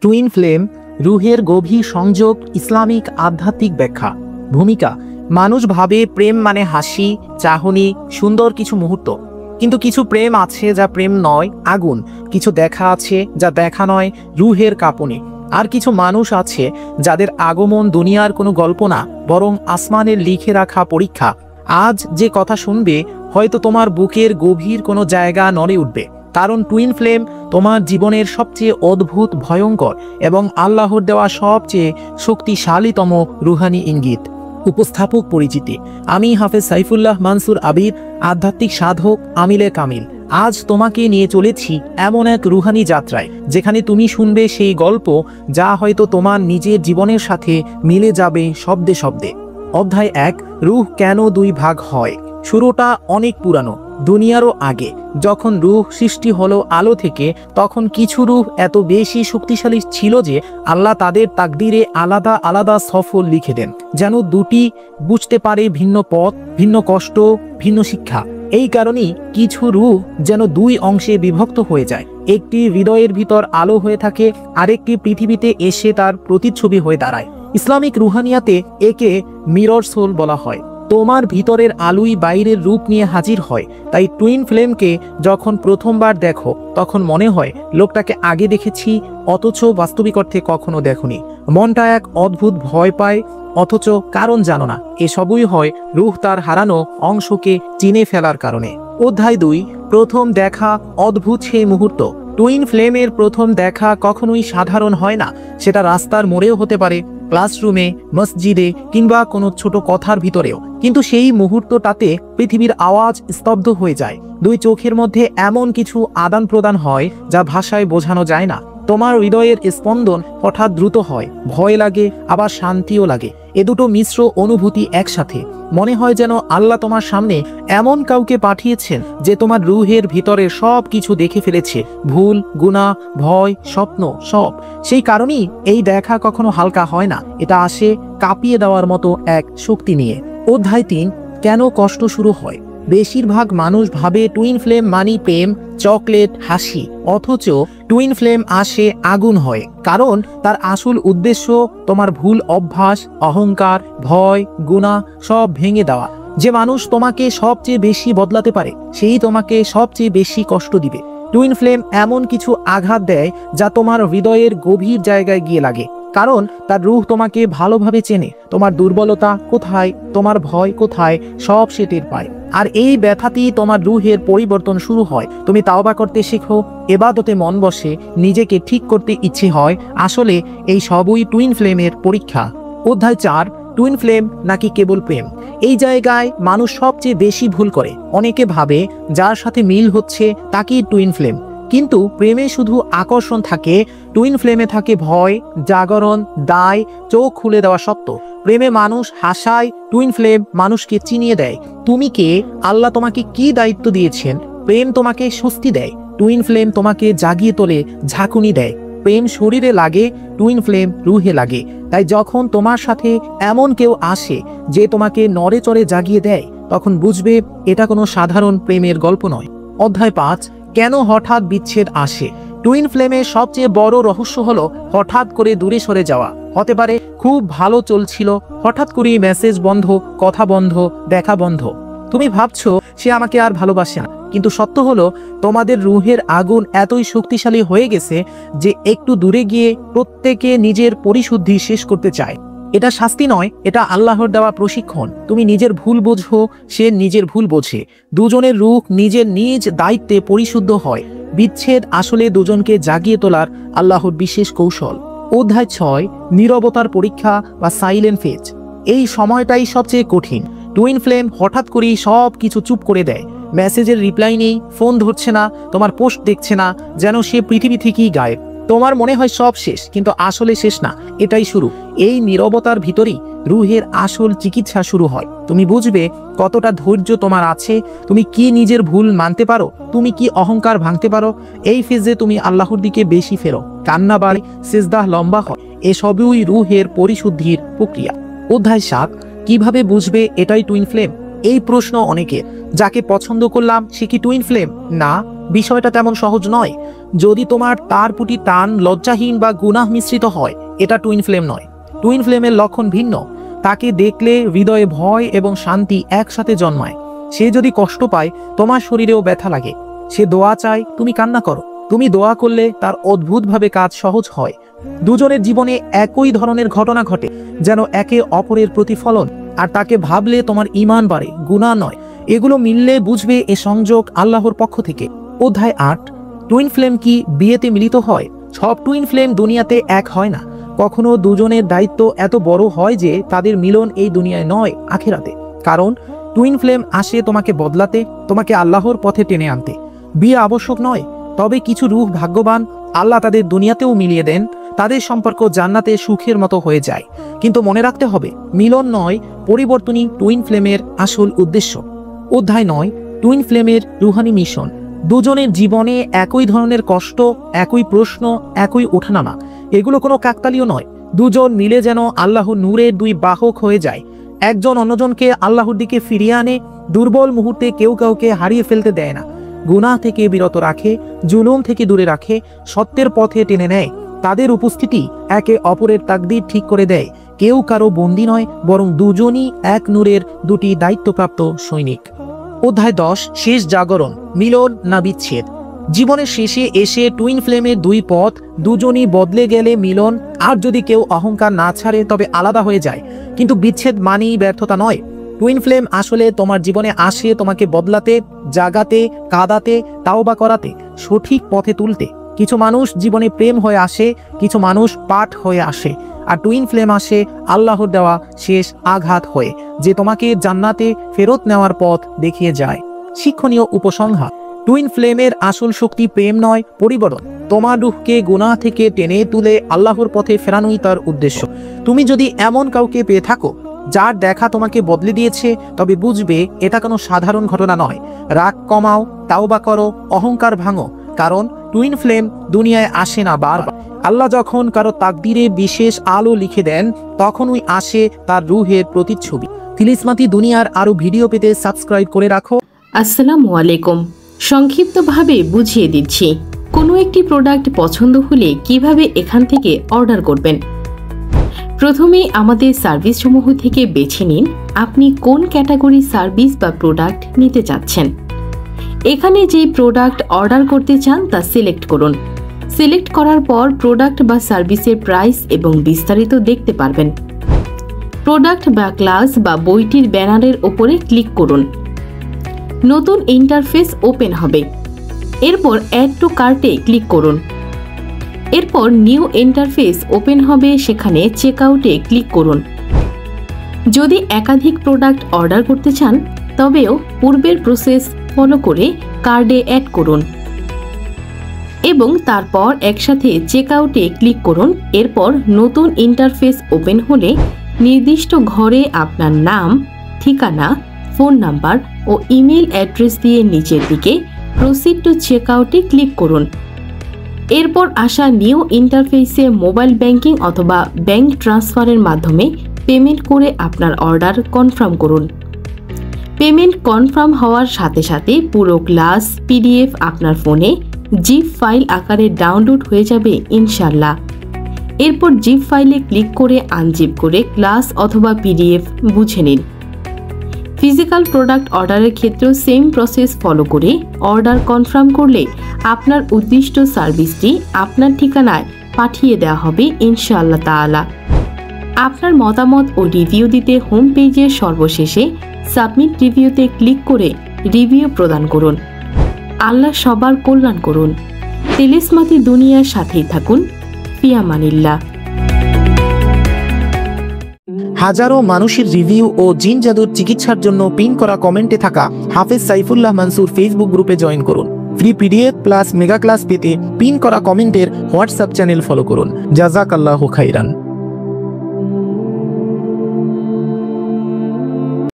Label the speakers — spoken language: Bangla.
Speaker 1: টুইন ফ্লেম, রুহের গভীর সংযোগ, ইসলামিক আধ্যাত্মিক ব্যাখ্যা। ভূমিকা: মানুষ ভাবে প্রেম মানে হাসি, চাহনি, সুন্দর কিছু মুহূর্ত। কিন্তু কিছু প্রেম আছে যা প্রেম নয়, আগুন। কিছু দেখা আছে যা দেখা নয়, রুহের কাঁপুনি। আর কিছু মানুষ আছে যাদের আগমন দুনিয়ার কোনো গল্প না, বরং আসমানের লিখে রাখা পরীক্ষা। আজ যে কথা শুনবে, হয়তো তোমার বুকের গভীর কোনো জায়গা নড়ে উঠবে, কারণ টুইন ফ্লেম তোমার জীবনের সবচেয়ে অদ্ভুত, ভয়ঙ্কর এবং আল্লাহর দেওয়া সবচেয়ে শক্তিশালীতম রুহানি ইঙ্গিত। উপস্থাপক পরিচিতি: আমি হাফেজ সাইফুল্লাহ মানসুর আবির, আধ্যাত্মিক সাধক, আমিলে কামিল। আজ তোমাকে নিয়ে চলেছি এমন এক রুহানি যাত্রায়, যেখানে তুমি শুনবে সেই গল্প যা হয়তো তোমার নিজের জীবনের সাথে মিলে যাবে শব্দে শব্দে। অধ্যায় 1: রুহ কেন দুই ভাগ হয়। শুরুটা অনেক পুরানো, দুনিয়ারও আগে। যখন রুহ সৃষ্টি হলো আলো থেকে, তখন কিছু রুহ এত বেশি শক্তিশালী ছিল যে আল্লাহ তাদের তাকদীরে আলাদা আলাদা সফর লিখে দেন, যেন দুটি বুঝতে পারে ভিন্ন পথ, ভিন্ন কষ্ট, ভিন্ন শিক্ষা। এই কারণেই কিছু রুহ যেন দুই অংশে বিভক্ত হয়ে যায়। একটি হৃদয়ের ভিতর আলো হয়ে থাকে, আরেকটি পৃথিবীতে এসে তার প্রতিচ্ছবি হয়ে দাঁড়ায়। ইসলামিক রুহানিয়াতে একে মিরর সোল বলা হয়। তোমার ভিতরের আলোই বাইরের রূপ নিয়ে হাজির হয়। তাই টুইন ফ্লেমকে যখন প্রথমবার দেখো, তখন মনে হয় লোকটাকে আগে দেখেছি, অথচ বাস্তবিক অর্থে কখনো দেখোনি। মনটা এক অদ্ভুত ভয় পায়, অথচ কারণ জানো না। এসবই হয় রুহ তার হারানো অংশকে চিনে ফেলার কারণে। অধ্যায় 2: প্রথম দেখা, অদ্ভুত সেই মুহূর্ত। টুইন ফ্লেমের প্রথম দেখা কখনোই সাধারণ হয় না। সেটা রাস্তার মোড়েও হতে পারে, ক্লাসরুমে, মসজিদে, কিংবা কোনো ছোট কথার ভিতরেও। কিন্তু সেই মুহূর্তটাতে পৃথিবীর আওয়াজ স্তব্ধ হয়ে যায়। দুই চোখের মধ্যে এমন কিছু আদান প্রদান হয় যা ভাষায় বোঝানো যায় না। তোমার হৃদয়ের স্পন্দন হঠাৎ দ্রুত হয়, ভয় লাগে, আবার শান্তিও লাগে। এ দুটো মিশ্র অনুভূতি একসাথে। মনে হয় যেন আল্লাহ তোমার সামনে এমন কাউকে পাঠিয়েছেন যে তোমার রুহের ভিতরে সব কিছু দেখে ফেলেছে, ভুল, গুনাহ, ভয়, স্বপ্ন, সব। সেই কারণেই এই দেখা কখনো হালকা হয় না। এটা আসে কাঁপিয়ে দেওয়ার মতো এক শক্তি নিয়ে। অধ্যায় 3: কেন কষ্ট শুরু হয়। বেশিরভাগ মানুষ ভাবে টুইন ফ্লেম মানি প্রেম, চকলেট, হাসি। অথচ টুইন ফ্লেম আসে আগুন হয়, কারণ তার আসল উদ্দেশ্য তোমার ভুল অভ্যাস, অহংকার, ভয়, গুনাহ সব ভেঙে দেওয়া। যে মানুষ তোমাকে সবচেয়ে বেশি বদলাতে পারে, সেই তোমাকে সবচেয়ে বেশি কষ্ট দিবে। টুইন ফ্লেম এমন কিছু আঘাত দেয় যা তোমার হৃদয়ের গভীর জায়গায় গিয়ে লাগে, কারণ তার রুহ তোমাকে ভালোভাবে চেনে। তোমার দুর্বলতা কোথায়, তোমার ভয় কোথায়, সব সে টের পায়। আর এই ব্যথাতেই তোমার রুহের পরিবর্তন শুরু হয়। তুমি তাওবা করতে শেখো, ইবাদতে মন বসে, নিজেকে ঠিক করতে ইচ্ছে হয়। আসলে এই সবই টুইন ফ্লেমের পরীক্ষা। অধ্যায় 4: টুইন ফ্লেম নাকি কেবল প্রেম। এই জায়গায় মানুষ সবচেয়ে বেশি ভুল করে। অনেকে ভাবে যার সাথে মিল হচ্ছে তাকেই টুইন ফ্লেম। কিন্তু প্রেমে শুধু আকর্ষণ থাকে, টুইন ফ্লেমে থাকে ভয়, জাগরণ, দায়, চোখ খুলে দেওয়া সত্য। প্রেমে মানুষ হাসায়, টুইন ফ্লেম মানুষকে চিনিয়ে দেয়। তুমি কে, আল্লাহ তোমাকে কি দায়িত্ব দিয়েছেন। প্রেম তোমাকে স্বস্তি দেয়, টুইন ফ্লেম তোমাকে জাগিয়ে তোলে, ঝাঁকুনি দেয়। প্রেম শরীরে লাগে, টুইন ফ্লেম রুহে লাগে। তাই যখন তোমার সাথে এমন কেউ আসে যে তোমাকে নড়ে চড়ে জাগিয়ে দেয়, তখন বুঝবে এটা কোনো সাধারণ প্রেমের গল্প নয়। অধ্যায় 5: কেন হঠাৎ বিচ্ছেদ আসে। টুইন ফ্লেমের সবচেয়ে বড় রহস্য হলো হঠাৎ করে দূরে সরে যাওয়া। হতে পারে খুব ভালো চলছিল, হঠাৎ করে মেসেজ বন্ধ, কথা বন্ধ, দেখা বন্ধ। তুমি ভাবছো সে আমাকে আর ভালোবাসে না, কিন্তু সত্য হলো তোমাদের রুহের আগুন এতই শক্তিশালী হয়ে গেছে যে একটু দূরে গিয়ে প্রত্যেকে নিজের পরিশুদ্ধি শেষ করতে চায়। এটা শাস্তি নয়, এটা আল্লাহর দেওয়া প্রশিক্ষণ। তুমি নিজের ভুল বোঝো, সে নিজের ভুল বোঝে। দুজনের রূহ নিজের নিজ দায়িত্বে পরিশুদ্ধ হয়। বিচ্ছেদ আসলে দুজনকে জাগিয়ে তোলার আল্লাহর বিশেষ কৌশল। অধ্যায় 6: নীরবতার পরীক্ষা বা সাইলেন্ট ফেজ। এই সময়টাই সবচেয়ে কঠিন। টুইন ফ্লেম হঠাৎ করেই সব কিছু চুপ করে দেয়। মেসেজের রিপ্লাই নেই, ফোন ধরছে না, তোমার পোস্ট দেখছে না, যেন সে পৃথিবী থেকেই গায়েব। তোমার মনে হয় সব শেষ, কিন্তু আসলে শেষ না, এটাই শুরু। এই নীরবতার ভিতরেই রুহের আসল চিকিৎসা শুরু হয়। তুমি বুঝবে কতটা ধৈর্য তোমার আছে, তুমি কি নিজের ভুল মানতে পারো, তুমি কি অহংকার ভাঙতে পারো। এই ফেজে তুমি আল্লাহর দিকে বেশি ফেরো, কান্না বাড়ে, সিজদাহ লম্বা হয়। এসবই রুহের পরিশুদ্ধির প্রক্রিয়া। অধ্যায় 7: কিভাবে বুঝবে এটাই টুইন ফ্লেম। এই প্রশ্ন অনেকে, যাকে পছন্দ করলাম সে কি টুইন ফ্লেম? না, বিষয়টা তেমন সহজ নয়। যদি তোমার তার প্রতি টান লজ্জাহীন বা গুনাহ মিশ্রিত হয়, এটা টুইন ফ্লেম নয়। টুইন ফ্লেমের লক্ষণ ভিন্ন। তাকে দেখলে হৃদয়ে ভয় এবং শান্তি একসাথে জন্মায়। সে যদি কষ্ট পায়, তোমার শরীরেও ব্যথা লাগে। সে দোয়া চায়, তুমি কান্না করো। তুমি দোয়া করলে তার অদ্ভুতভাবে কাজ সহজ হয়। দুজনের জীবনে একই ধরনের ঘটনা ঘটে, যেন একে অপরের প্রতিফলন। আর তাকে ভাবলে তোমার ঈমান বাড়ে, গুনাহ নয়। এগুলো মিললে বুঝবে এ সংযোগ আল্লাহর পক্ষ থেকে। অধ্যায় 8, টুইন ফ্লেম কি বিয়েতে মিলিত হয়? সব টুইন ফ্লেম দুনিয়াতে এক হয় না। কখনো দুজনের দায়িত্ব এত বড় হয় যে তাদের মিলন এই দুনিয়ায় নয়, আখিরাতে। কারণ টুইন ফ্লেম আসে তোমাকে বদলাতে, তোমাকে আল্লাহর পথে টেনে আনতে। বিয়ে আবশ্যক নয়, তবে কিছু রূহ ভাগ্যবান, আল্লাহ তাদের দুনিয়াতেও মিলিয়ে দেন। তাদের সম্পর্ক জান্নাতে সুখের মতো হয়ে যায়। কিন্তু মনে রাখতে হবে, মিলন নয় পরিবর্তনই টুইন ফ্লেমের আসল উদ্দেশ্য। অধ্যায় 9, টুইন ফ্লেমের রুহানি মিশন। দুজনের জীবনে একই ধরনের কষ্ট, একই প্রশ্ন, একই ওঠানামা। এগুলো কোনো কাকতালীয় নয়। দুজন মিলে যেন আল্লাহর নূরের দুই বাহক হয়ে যায়। একজন অন্যজনকে আল্লাহর দিকে ফিরিয়ে আনে। দুর্বল মুহূর্তে কেউ কাউকে হারিয়ে ফেলতে দেয় না। গুনাহ থেকে বিরত রাখে, জুলুম থেকে দূরে রাখে, সত্যের পথে টেনে নেয়। তাদের উপস্থিতি একে অপরের তাকদীর ঠিক করে দেয়। কেউ কারো বন্দী নয়, বরং দুজনই এক নূরের দুটি দায়িত্বপ্রাপ্ত সৈনিক। অধ্যায় 10, শেষ জাগরণ, মিলন না বিচ্ছেদ। জীবনের শেষে এসে টুইন ফ্লেমের দুই পথ, দুজনই বদলে গেলে মিলন, আর যদি কেউ অহংকার না ছাড়ে তবে আলাদা হয়ে যায়। কিন্তু বিচ্ছেদ মানেই ব্যর্থতা নয়। টুইন ফ্লেম আসলে তোমার জীবনে আসে তোমাকে বদলাতে, জাগাতে, কাঁদাতে, তাওবা করাতে, সঠিক পথে তুলতে। কিছু মানুষ জীবনে প্রেম হয়ে আসে, কিছু মানুষ পাঠ হয়ে আসে। আর টুইন ফ্লেম আসে আল্লাহর দেওয়া শেষ আঘাত হয়ে, যে তোমাকে জান্নাতে ফেরত নেওয়ার পথ দেখিয়ে যায়। শিক্ষণীয় উপসংহার: টুইন ফ্লেমের আসল শক্তি প্রেম নয়, পরিবর্তন। তোমার রূহকে গুনাহ থেকে টেনে তুলে আল্লাহর পথে ফেরানোই তার উদ্দেশ্য। তুমি যদি এমন কাউকে পেয়ে থাকো যার দেখা তোমাকে বদলে দিয়েছে, তবে বুঝবে এটা কোনো সাধারণ ঘটনা নয়। রাগ কমাও, তাওবা করো, অহংকার ভাঙো। কারণ টুইন ফ্লেম দুনিয়ায় আসে না বারবার। আল্লাহ যখন কারো তাকদিরে বিশেষ আলো লিখে দেন, তখনই আসে তার রূহের প্রতিচ্ছবি। তিলিসমাতি দুনিয়ার আরো ভিডিও পেতে সাবস্ক্রাইব করে রাখো।
Speaker 2: আসসালামু আলাইকুম। সংক্ষিপ্তভাবে বুঝিয়ে দিচ্ছি, কোনো একটি প্রোডাক্ট পছন্দ হলে কিভাবে এখান থেকে অর্ডার করবেন। প্রথমে আমাদের সার্ভিসসমূহ থেকে বেছে নিন আপনি কোন ক্যাটাগরি সার্ভিস বা প্রোডাক্ট নিতে চাচ্ছেন। এখানে যে প্রোডাক্ট অর্ডার করতে চান তা সিলেক্ট করুন। সিলেক্ট করার পর প্রোডাক্ট বা সার্ভিসের প্রাইস এবং বিস্তারিত দেখতে পারবেন। প্রোডাক্ট বা ক্লাস বা বইটির ব্যানারের উপরে ক্লিক করুন। নতুন ইন্টারফেস ওপেন হবে। এরপর অ্যাড টু কার্টে ক্লিক করুন। এরপর নিউ ইন্টারফেস ওপেন হবে, সেখানে চেকআউটে ক্লিক করুন। যদি একাধিক প্রোডাক্ট অর্ডার করতে চান, তবেও পূর্বের প্রসেস ফলো করে কার্ডে অ্যাড করুন এবং তারপর একসাথে চেকআউটে ক্লিক করুন। এরপর নতুন ইন্টারফেস ওপেন হলে নির্দিষ্ট ঘরে আপনার নাম, ঠিকানা, ফোন নাম্বার ও ইমেল অ্যাড্রেস দিয়ে নিচের দিকে প্রসিড টু চেকআউটে ক্লিক করুন। এরপর আসা নিউ ইন্টারফেসে মোবাইল ব্যাংকিং অথবা ব্যাংক ট্রান্সফারের মাধ্যমে পেমেন্ট করে আপনার অর্ডার কনফার্ম করুন। পেমেন্ট কনফার্ম হওয়ার সাথে সাথে পুরো ক্লাস পিডিএফ আপনার ফোনে জিপ ফাইল আকারে ডাউনলোড হয়ে যাবে ইনশাল্লাহ। এরপর জিপ ফাইলে ক্লিক করে আনজিপ করে ক্লাস অথবা পিডিএফ বুঝে নিন। ফিজিক্যাল প্রোডাক্ট অর্ডারের ক্ষেত্রেও সেম প্রসেস ফলো করে অর্ডার কনফার্ম করলে আপনার উদ্দিষ্ট সার্ভিসটি আপনার ঠিকানায় পাঠিয়ে দেওয়া হবে ইনশাআল্লাহ তাআলা। আপনার মতামত ও রিভিউ দিতে হোম পেজের সর্বশেষে সাবমিট রিভিউতে ক্লিক করে রিভিউ প্রদান করুন। আল্লাহ সবার কল্যাণ করুন। তিলিসমাতি দুনিয়ার সাথেই থাকুন। ফিয়ামানিল্লাহ।
Speaker 1: হাজারো মানুষের রিভিউ ও জিন জাদুর চিকিৎসার জন্য পিন করা কমেন্টে থাকা হাফেজ সাইফুল্লাহ মানসুর ফেসবুক গ্রুপে জয়েন করুন। Free PDF plus mega class পেতে পিন করা কমেন্টের হোয়াটসঅ্যাপ চ্যানেল ফলো করুন। জাযাকাল্লাহু খাইরান।